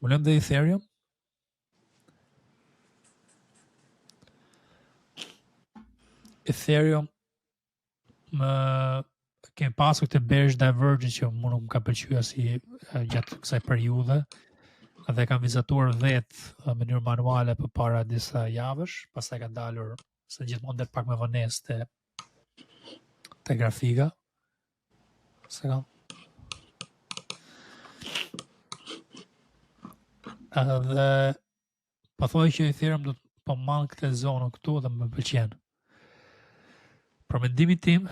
Më lëm dhe Ethereum. Ethereum kemi pasur këtë bearish divergence që më nuk më ka pëlqyer si gjatë kësaj periudhe dhe kam vizatuar vetë në mënyrë manuale përpara disa javësh, pastaj ka dalur se gjithmonë del pak me vonesë te grafika. Dhe po thoj që Ethereum do po mall këtë zonë këtu dhe më pëlqen. Për mendimin tim,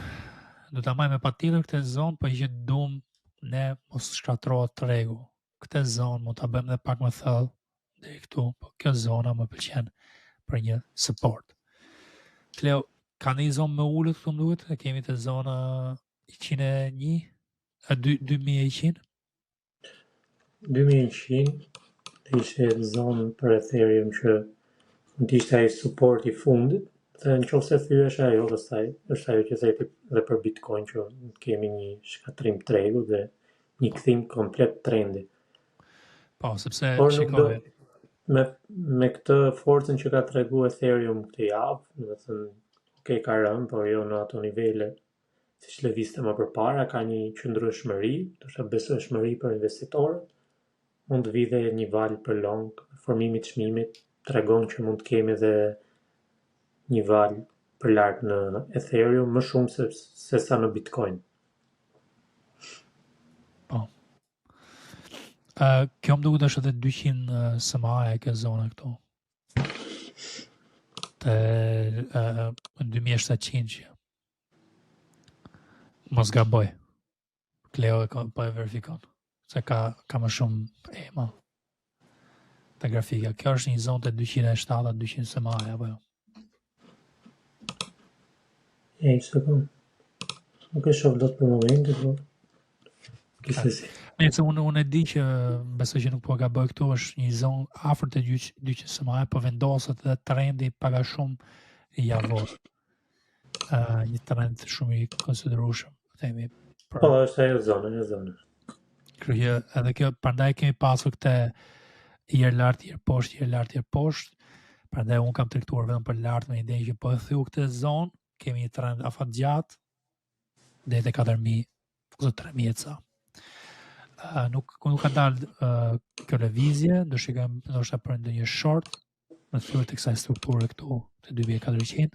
do ta marr me patjetër këtë zonë, po që duam ne mos shkatrohet tregu. Këtë zonë mund ta bëjmë edhe pak më thellë deri këtu, po kjo zona më pëlqen për një support. Kleo, ka një zonë më ulët këtu më duhet? E kemi të zona 101, 2100? 2100, ishte zonë për Ethereum që mund të ishte ai suport I fundit, dhe nëse thyesh ajo, pastaj është ajo që theti dhe për Bitcoin që kemi një shkatrim tregu dhe një kthim komplet trendi. Po, sepse Por nuk do shikoj, me këtë forcën që ka treguar Ethereum këtë javë, do të thënë, okay, ka rënë, por jo në ato nivele siç lëvizte më përpara, ka një qëndrueshmëri, ndoshta besueshmëri për investitorët, mund të vijë një val për long, formimi I çmimit tregon që mund të kemi edhe një val për lart në Ethereum më shumë se sa në Bitcoin. po. Kjo më duket është edhe 200 SMA e kjo zona këtu. Të 2700 që. Mos gaboj. Kleo po e verifikon. Se ka më shumë ema të grafika. Kjo është një zonë të 270-200 SMA apo jo? E sekond. Nuk e shoh dot për momentin, po. Gjithsesi. Nëse unë e di që besoj që nuk po gaboj këtu është një zonë afër të 200 SMA, po vendoset dhe trendi paga shumë javor. Një trend shumë I konsiderueshëm, themi. Po, është ajo zonë. Kryje, edhe kjo, prandaj kemi pasur këtë herë lart, herë poshtë, herë lart, herë poshtë. Prandaj unë kam tregtuar vetëm për lart me idenë që po e thyu këtë zonë, kemi një trend afat gjatë deri te 4000 ose 3000 ca. Nuk ka dalë kjo lëvizje, do shikojmë ndoshta për ndonjë short në thyrë të kësaj strukture këtu te 2400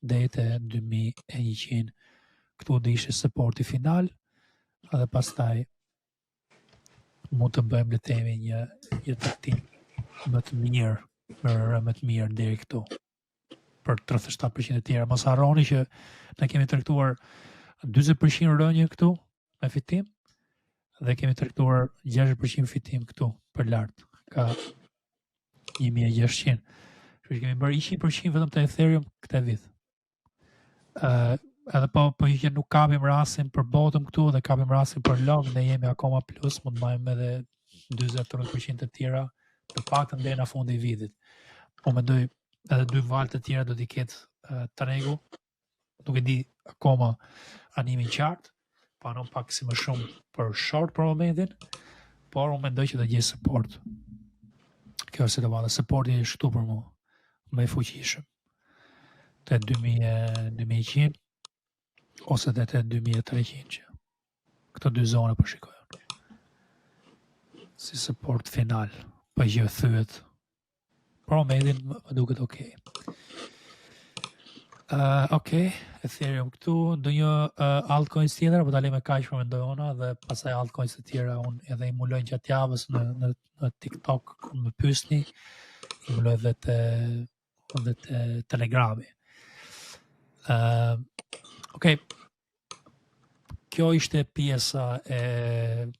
deri te 2100. Këtu do ishte supporti final, edhe pastaj mund të bëjmë le të themi një taktim më të mirë deri këtu për 37% e tjera. Mos harroni që ne kemi trajtuar 40% rënje këtu me fitim dhe kemi trajtuar 60% fitim këtu për lart. Ka 1600. Kështu që kemi bërë 100% vetëm te Ethereum këtë vit. Edhe po që nuk kapim rastin për bottom këtu dhe kapim rastin për long, ne jemi akoma plus, mund të majmë edhe 20-30% të tjera, të paktën deri në fundi I vitit. Po mendoj edhe 2 valë të tjera do t'i ketë tregu. Nuk e di akoma animin qartë, panon pak si më shumë për short për momentin, por unë mendoj që do gjej support. Kjo është situata, supporti është këtu për mua, më I fuqishëm. Te 2100 ose te 2300. Këto 2 zona po shikojnë. Si support final, po gjë thyet. Për momentin më duket okay. Okay, Ethereum këtu, ndonjë altcoins tjetër, apo dalim me kaq për mendoj ona dhe pastaj altcoins të tjera unë edhe I muloj gjatë javës në TikTok kur më pyesni, I muloj edhe te Telegrami. Okay. Kjo ishte pjesa e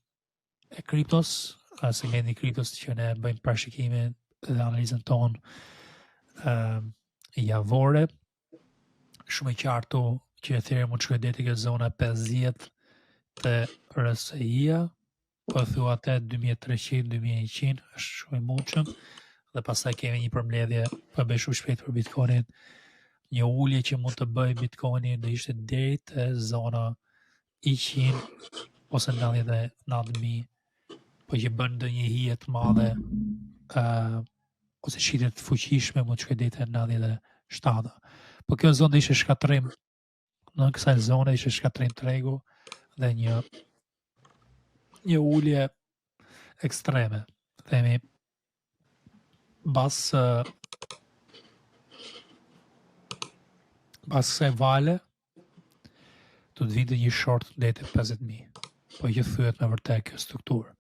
kriptos, segmenti I kriptos që ne bëjmë parashikimin dhe analizën tonë javore. Shumë I qartu që Ethereum mund të shkojë deri te kjo zona 50 te RSI-ja, po thua te 2300-2100 është shumë I mundshëm dhe pastaj kemi një përmbledhje po bëj shumë shpejt për Bitcoinin. Një ulje që mund të bëj Bitcoini do ishte deri te zona 100 ose 99.000, po që bën ndonjë hije të madhe ose shitje të fuqishme mund të shkojë deri te 97. Po kjo zonë ishte shkatrim, në kësaj zone ishte shkatrim tregu dhe një ulje ekstreme. Themi, bas kësaj vale, do të vinte një short deri te 50.000, po që thyet me vërtet kjo strukturë.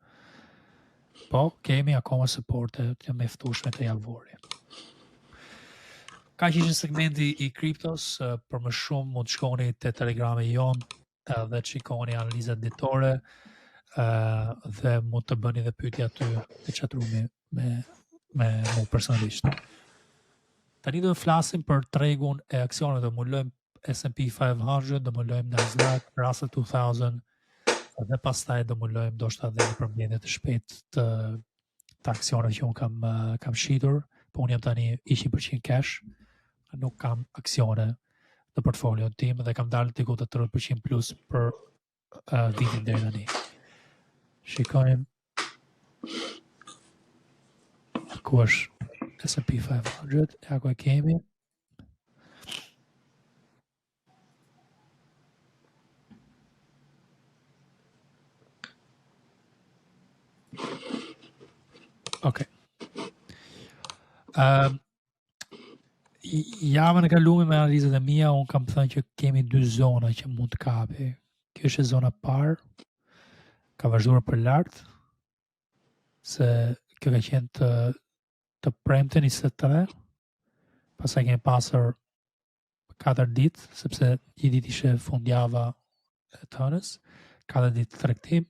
Po, kemi akoma supporte të mjaftueshme të javori. Ka që ishte segmenti I kriptos, për më shumë mund të shkoni te Telegrami jon dhe të shikoni analizat ditore dhe mund të bëni dhe pyetje aty te chatrumi me personalisht. Tani do të flasim për tregun e aksioneve, do mulojmë S&P 500, do mulojmë Nasdaq, Russell 2000 dhe pastaj do mulojmë ndoshta edhe një përmbledhje të shpejtë të të aksioneve që unë kam shitur, po unë jam tani 100% cash, nuk kam aksione në portfolio tim dhe kam dalë diku të 30% plus për vitin deri tani. Shikojmë ku është S&P 500, ja ku e kemi. Okay. Javën e kaluar me analizat e mia, unë kam thënë që kemi dy zona që mund të kapi. Kjo është zona parë, ka vazhduar për lart, se kjo ka qenë të premten 23, pastaj kemi pasur 4 ditë, sepse një ditë ishte fundjava e të hënës, 4 ditë tregtim,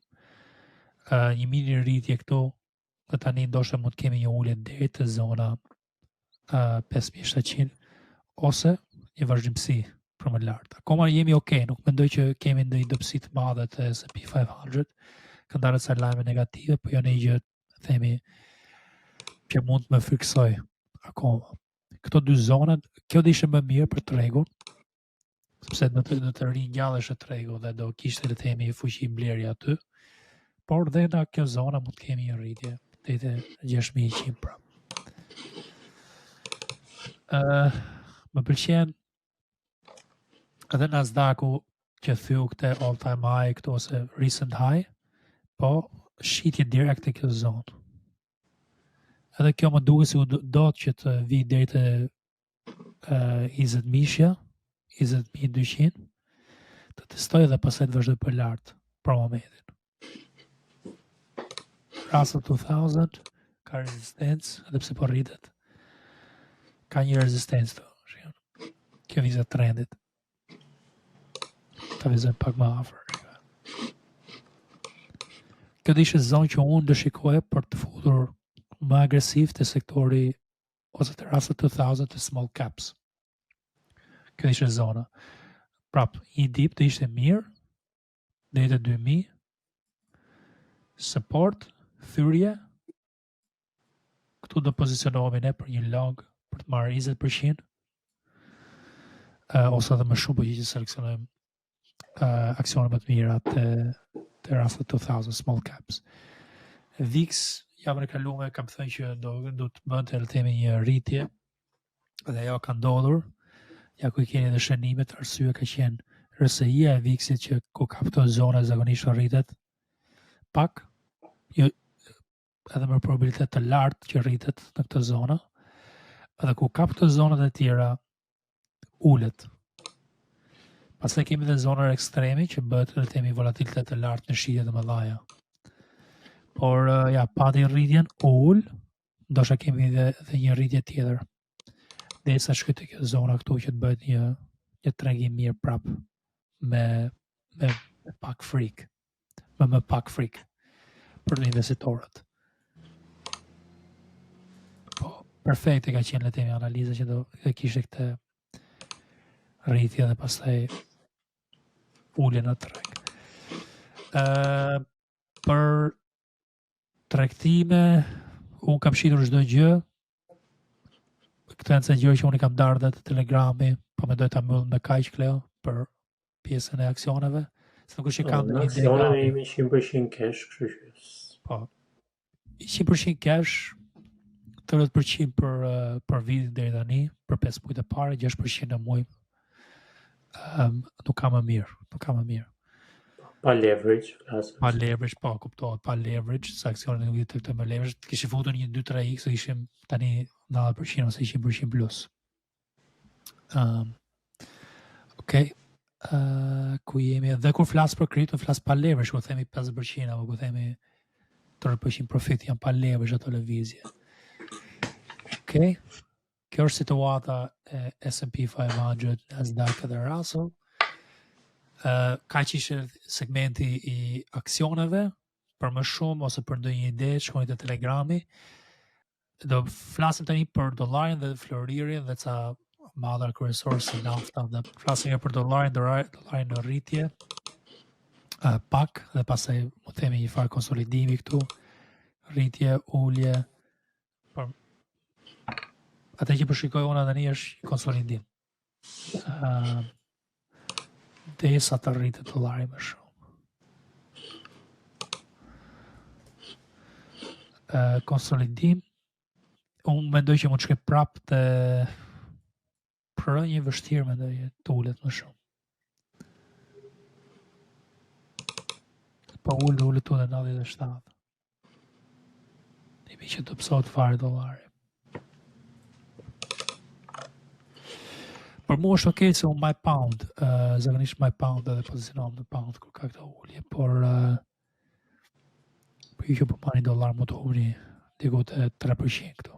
një mini rritje këtu, dhe tani ndoshta mund të kemi një ulje deri te zona 5700 ose një vazhdimsi për më lart. Akoma jemi okay, nuk mendoj që kemi ndonjë dobësi të madhe te S&P 500, ka ndarë ca lajme negative, po jo në gjë themi që mund të më friksoj akoma. Këto dy zonat, kjo do ishte më mirë për tregun, sepse do të rinjallësh tregu dhe do kishte le të themi fuqi blerje aty. Por dhe nga kjo zona mund të kemi një rritje deri te 6100 prap. Më pëlqen edhe Nasdaqu që thyu këtë all time high këtu ose recent high, po shitje direkt te kjo zonë. Edhe kjo më duket se do që të vi deri te 20.000, 20.200, të testoj dhe pastaj të vazhdoj për lart për momentin. Russell 2000 ka rezistencë, edhe pse po rritet. Ka një rezistencë të. Kjo vizat trendit. Ta vizojmë pak më afër. Kjo do ishte zonë që unë do shikoja për të futur më agresiv të sektori ose të Russell 2000 të small caps. Kjo ishte zona. Prap, një dip do ishte mirë, deri te 2000, support, thyrje, këtu do pozicionohemi ne për një long për të marrë 20%, ose edhe më shumë, po që seleksionojmë aksione më të mira të Russell 2000 small caps. VIX javën e kaluar kam thënë që do të bënte le të themi një rritje dhe ajo ka ndodhur. Ja ku i keni edhe shënimet, arsye ka qenë RSI-ja e VIX-it që ku ka këto zona zakonisht rritet pak, jo edhe me probabilitet të lartë që rritet në këtë zona, edhe ku ka këto zonat e tjera ulet. Pastaj kemi edhe zonat ekstreme që bëhet le të themi volatilitet të lartë në shitje të mëdha. Por ja pati rritjen ul, ndoshta kemi edhe një rritje tjetër. Derisa shkoj te kjo zona këtu që të bëhet një tregim mirë prap me pak frikë. Me pak frikë për investitorët. Po, perfekte ka qenë le të themi analiza që do kishte këtë rritje dhe pastaj ulje në treg. Për tregtime, unë kam shitur çdo gjë. Këtë janë se gjë që unë i kam darë dhe të Telegrami, po mendoj ta mbyll me kaq Kleo për pjesën e aksioneve. Se nuk është që kam në aksionet jemi 100% cash, kështu që. Po. 100% cash, 30% për vitin deri tani, për 5 muajt e parë, 6% në muaj. Nuk ka më mirë. Pa leverage, flasëm. Pa leverage, po, kuptohet, pa leverage, sa aksionet nuk jetë të me leverage, kishim futur një 2-3x, ishim tani 90% ose 100% plus. Okej. Ku jemi, dhe kur flas për kripto, flas pa leverage, ku themi 50% apo ku themi 30% profit janë pa leverage ato lëvizje. Okej. Kjo është situata e S&P 500, Nasdaq dhe Russell. Ka që ishte segmenti i aksioneve, për më shumë ose për ndonjë ide, shkojnë të Telegrami. Do flasim tani për dollarin dhe floririn dhe ca madhar kryesorë si nafta, dhe flasim për dollarin në rritje, pak, dhe pastaj mund të themi një farë konsolidimi këtu, rritje, ulje, për atë që përshikoj unë tani është konsolidim. Derisa të rritet dollari më shumë. Konsolidim, unë mendoj që mund të shkoj prapë të një vështirë mendoj të ulet më shumë. Po ullet të 97. Nimi që të pësot fare dollari. Për mu është okej se unë my pound, zakonisht my pound edhe pozicionohem në pound kur ka këto ullje, por për ju që përmani dollar më të humri diku të 3% këto.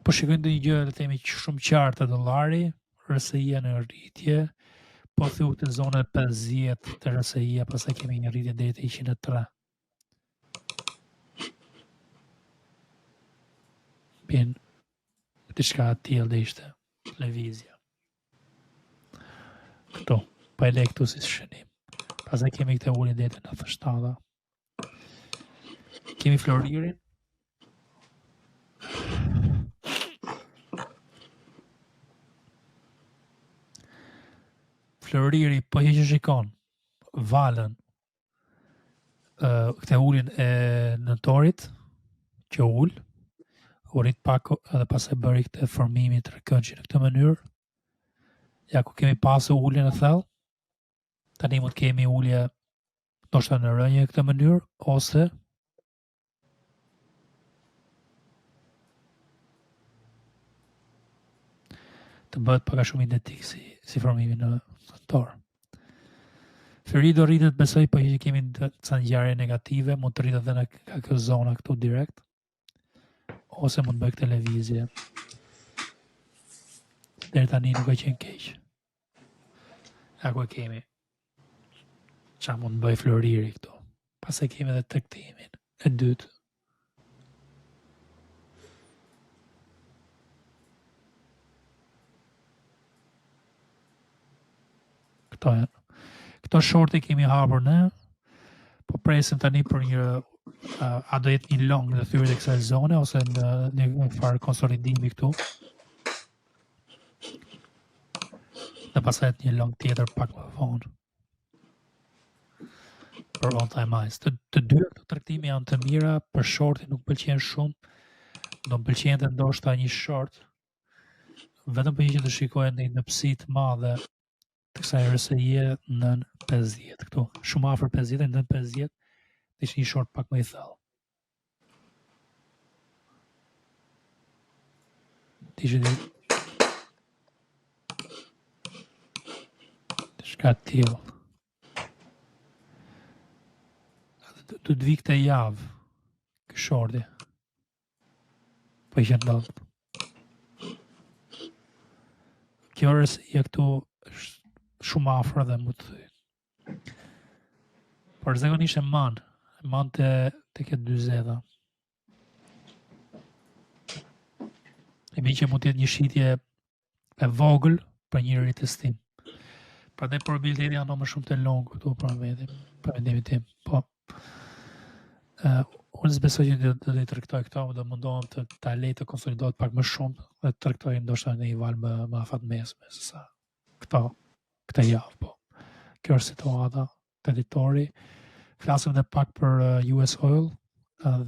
Po shikojnë dhe një gjë le themi shumë qartë të dollari, RSI-a në rritje, po thu të zona 50 të RSI-a, pastaj kemi një rritje deri te 103. Bien, diçka tillë dhe ishte lëvizja. Këto, pa e le këtu si shënim. Pastaj kemi këtë ullin deri te 97. Kemi floririn. Floriri, po që shikon valën këtë ullin e nëntorit që ull, u rrit pak edhe pas e bëri këtë formimi të rëkënqi në këtë mënyrë. Ja ku kemi pasur ullin e thellë, tani mund kemi ullje ndoshta në rënje në këtë mënyrë, ose të bëhet pak a shumë identik si formimi në nëntor. Flori do rritet besoj po që kemi ca ngjarje negative, mund të rritet edhe nga kjo zona këtu direkt, ose mund bëj këtë lëvizje. Deri tani nuk ka qenë keq. Ja ku e kemi. Qa mund bëj floriri këtu. Pas e kemi edhe tregtimin e dytë. Këto shorti kemi hapur ne, po presim tani për një a do jetë një long në thyrjet e kësaj zone ose në një farë konsolidimi këtu. Dhe pastaj një long tjetër pak më vonë. Për on time highs. Të dy këto tregtime janë të mira, për shorti nuk pëlqen shumë. Do më pëlqente ndoshta një short vetëm për që të shikojnë në psi të madhe të kësaj RSI-e në 50 këtu. Shumë afër 50 në 50 ishte një short pak më i thellë. Diçka tillë. Do të vi këtë javë ky shorti. Po që ndodh. Kjo RSI këtu është shumë afër dhe më të thyt. Por zakonisht e man të këtë 40. E mi që mund të jetë një shitje e vogël për një ritestim. Prandaj probabiliteti janë më shumë të long këtu për mendimin tim. Po. Unë besoj që do të tregtoj këto, do mundohem të ta lej të konsolidohet pak më shumë dhe të tregtoj ndoshta në një val më afatmesme se sa këtë javë, po. Kjo është situata territori. Flasim dhe pak për US Oil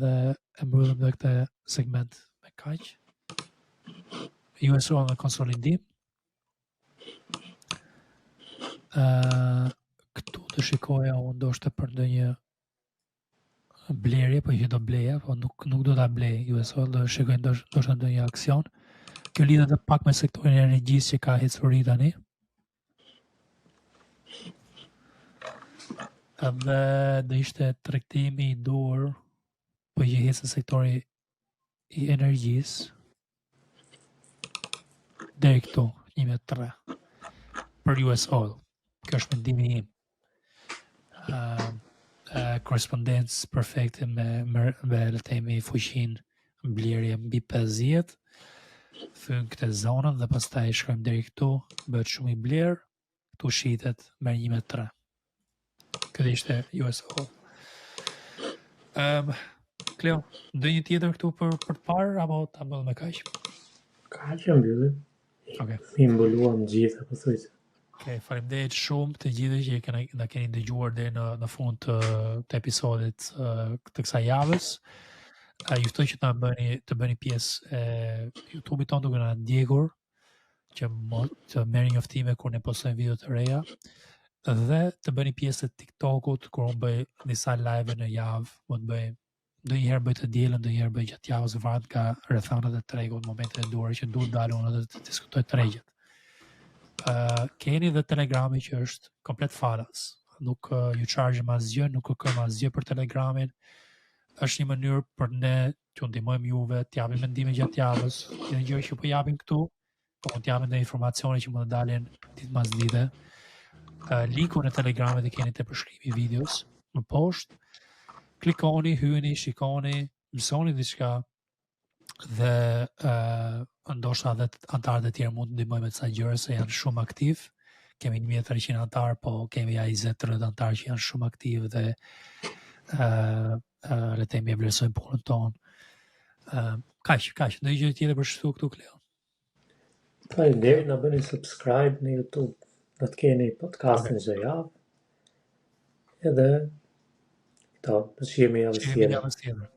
dhe e mbyllim dhe këtë segment me kaq. US Oil në konsolidim. Këtu të shikoja unë ndoshta për ndonjë blerje, po që do bleja, po nuk do ta blej US Oil, do shikoj ndoshta ndonjë aksion. Kjo lidhet pak me sektorin e energjisë që ka hecuri tani. Dhe do ishte tregtimi i dur po që hecë sektori i energjisë deri këtu 1.3 për US Oil. Kjo është mendimi im. Korrespondencë perfekte me le themi fuqinë blerje mbi 50. Thyn këtë zonën dhe pastaj shkojmë deri këtu, bëhet shumë i blerë. këtu shitet me 1.3. Këtë ishte USO. Kleo, ndonjë tjetër këtu për të parë apo ta bëll me kaq? Ka që mbyllim. Okej. Mi mbuluam gjitha, pothuajse. Okej, faleminderit shumë të gjithëve që na keni dëgjuar deri në fund të episodit të kësaj javës. Ju ftoj që të bëni pjesë e YouTube-it tonë duke na ndjekur, që të merrni njoftime kur ne postojmë video të reja, dhe të bëni pjesë të TikTok-ut kur unë bëj disa live në javë, mund të bëj ndonjëherë bëj të dielën, ndonjëherë bëj gjatë javës, varet nga rrethanat e tregut, momentet e duhura që duhet dalë unë dhe të diskutoj tregjet. Keni dhe Telegrami që është komplet falas. Nuk ju chargëm asgjë, nuk kërkojmë asgjë për Telegramin. Është një mënyrë për ne që ndihmojmë juve, të japim mendime gjatë javës. Një gjë që po japim këtu, po mund të japim dhe informacione që mund të dalin ditë mas dite. Linku në Telegramit e keni te përshkrimi i videos më poshtë. Klikoni, hyeni, shikoni, mësoni diçka dhe ndoshta edhe antarët e tjerë mund të ndihmojnë me ca gjëra se janë shumë aktiv. Kemi 1300 antar, po kemi ai 20-30 antar që janë shumë aktiv dhe le të themi e vlerësojnë punën tonë. Kaq, ndonjë gjë tjetër për shtu këtu, Kleo? Faleminderit, na bëni subscribe në YouTube. Do të keni podcastin çdo javë. Edhe këto, do shihemi javës tjetër.